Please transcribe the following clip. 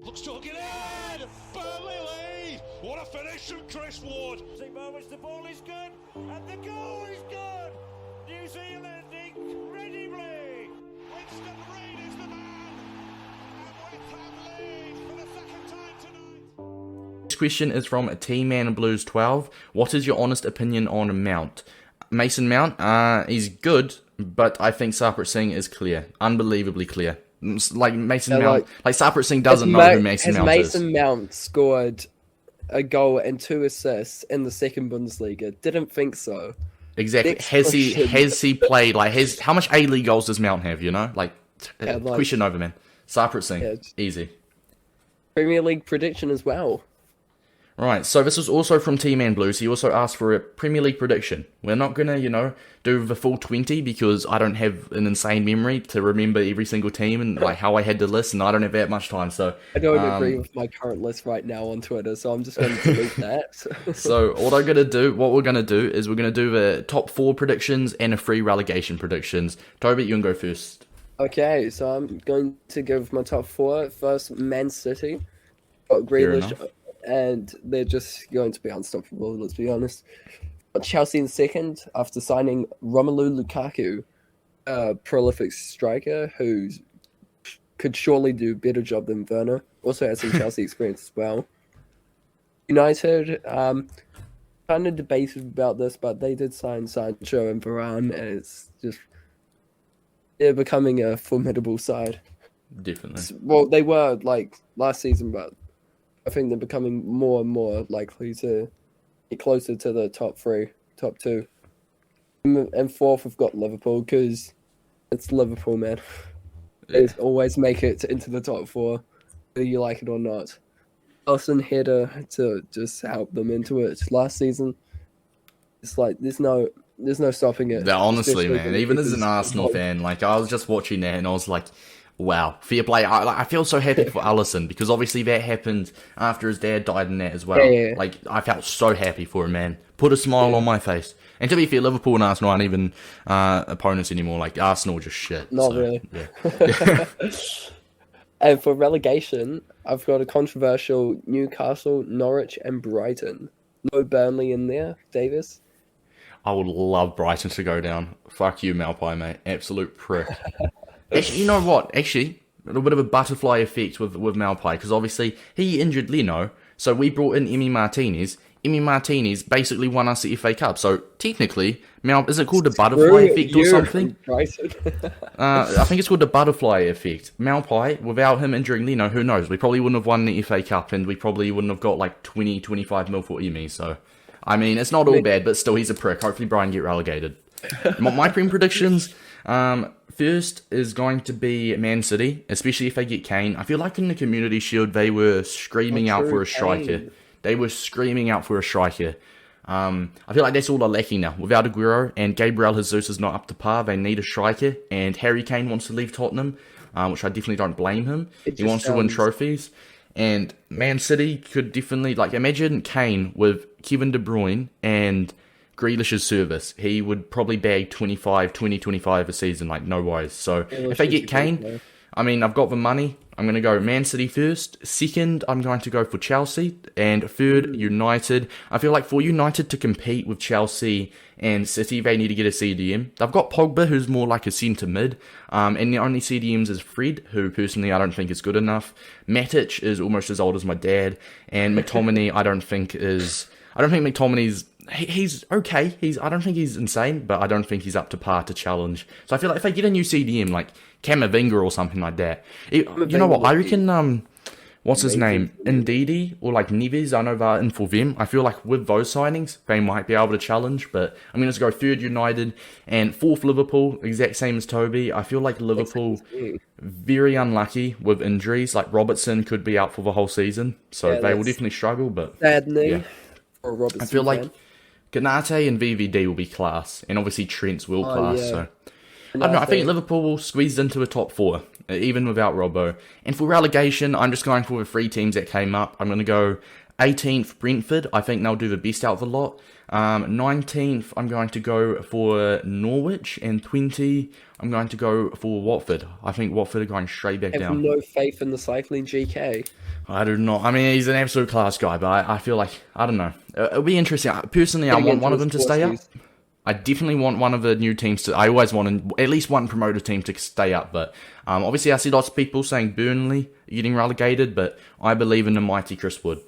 Looks to get in! Burnley lead! What a finish from Chris Ward! The ball is good, and the goal is good! New Zealand incredibly! Winston Reid is the man! And West Ham lead for the second time tonight! This question is from T-Man Blues 12. What is your honest opinion on Mount? Mason Mount, he's good, but I think Sarpreet Singh is clear. Unbelievably clear. Like Mason Mount, like Sarpreet Singh doesn't know who Mason Mount is. Mason Mount scored a goal and 2 assists in the second Bundesliga? Didn't think so. Exactly. Has he played, like, how much A-League goals does Mount have, you know? Question over, man. Sarpreet Singh, easy. Premier League prediction as well. Right, so this was also from T-Man Blues. He also asked for a Premier League prediction. We're not going to, do the full 20 because I don't have an insane memory to remember every single team and like how I had to list, and I don't have that much time. So I don't agree with my current list right now on Twitter, so I'm just going to delete that. So what we're going to do is we're going to do the top 4 predictions and a free relegation predictions. Toby, you can go first. Okay, so I'm going to give my top 4. First, Man City. Got Grealish. And they're just going to be unstoppable, let's be honest. Chelsea in second after signing Romelu Lukaku, a prolific striker who could surely do a better job than Werner. Also has some Chelsea experience as well. United, kind of debated about this, but they did sign Sancho and Varane, and it's just they're becoming a formidable side. Definitely. Well, they were like last season, but I think they're becoming more and more likely to get closer to the top 2. And fourth, we've got Liverpool, because it's Liverpool, man. They always make it into the top 4, whether you like it or not. Alisson header to just help them into it last season. It's like there's no stopping it. Honestly, man, even as an Arsenal fan, like I was just watching that and I was like, wow, fair play. I feel so happy for Alisson because obviously that happened after his dad died in that as well. Yeah. Like, I felt so happy for him, man. Put a smile on my face. And to be fair, Liverpool and Arsenal aren't even opponents anymore. Like, Arsenal just shit. Not really. Yeah. And for relegation, I've got a controversial Newcastle, Norwich, and Brighton. No Burnley in there, Davis. I would love Brighton to go down. Fuck you, Malpai, mate. Absolute prick. Actually, you know what? Actually, a little bit of a butterfly effect with Malpai, because obviously he injured Leno, so we brought in Emi Martinez. Emi Martinez basically won us the FA Cup, so technically, is it called the butterfly effect or something? I think it's called the butterfly effect. Malpai, without him injuring Leno, who knows? We probably wouldn't have won the FA Cup, and we probably wouldn't have got like 20, 25 mil for Emi, so I mean, it's not all bad, but still, he's a prick. Hopefully Brighton get relegated. My prem predictions, first is going to be Man City, especially if they get Kane. I feel like in the Community Shield, they were screaming out for a striker. They were screaming out for a striker. I feel like that's all they're lacking now. Without Aguero and Gabriel Jesus is not up to par, they need a striker. And Harry Kane wants to leave Tottenham, which I definitely don't blame him. He wants to win trophies. And Man City could definitely, like, imagine Kane with Kevin De Bruyne and Grealish's service. He would probably bag 25 a season, like, no worries. So, if they get Kane, I mean, I've got the money. I'm going to go Man City first. Second, I'm going to go for Chelsea. And third, United. I feel like for United to compete with Chelsea and City, they need to get a CDM. They've got Pogba, who's more like a centre mid. And the only CDMs is Fred, who personally I don't think is good enough. Matic is almost as old as my dad. And McTominay, I don't think McTominay's... He's okay. I don't think he's insane, but I don't think he's up to par to challenge. So I feel like if they get a new CDM, like Camavinga or something like that, you know what? I reckon, what's his name? Ndidi or like Neves, I know they're in for them. I feel like with those signings, they might be able to challenge, but I'm going to go third United and fourth Liverpool, exact same as Toby. I feel like Liverpool, very unlucky with injuries. Like Robertson could be out for the whole season, so they will definitely struggle, but bad knee for Robertson. I feel like Kanate and VVD will be class, and obviously Trent's will class. So I don't know. I think Liverpool will squeeze into a top 4, even without Robbo. And for relegation, I'm just going for the 3 teams that came up. I'm going to go 18th, Brentford. I think they'll do the best out of the lot. 19th, I'm going to go for Norwich. And 20, I'm going to go for Watford. I think Watford are going straight back Have down. no faith in the cycling GK. I do not. I mean, he's an absolute class guy, but I feel like, I don't know. It'll be interesting. Personally, I want one of them to stay up. I definitely want one of the new teams to... I always want at least one promoted team to stay up, but obviously I see lots of people saying Burnley getting relegated, but I believe in the mighty Chris Wood.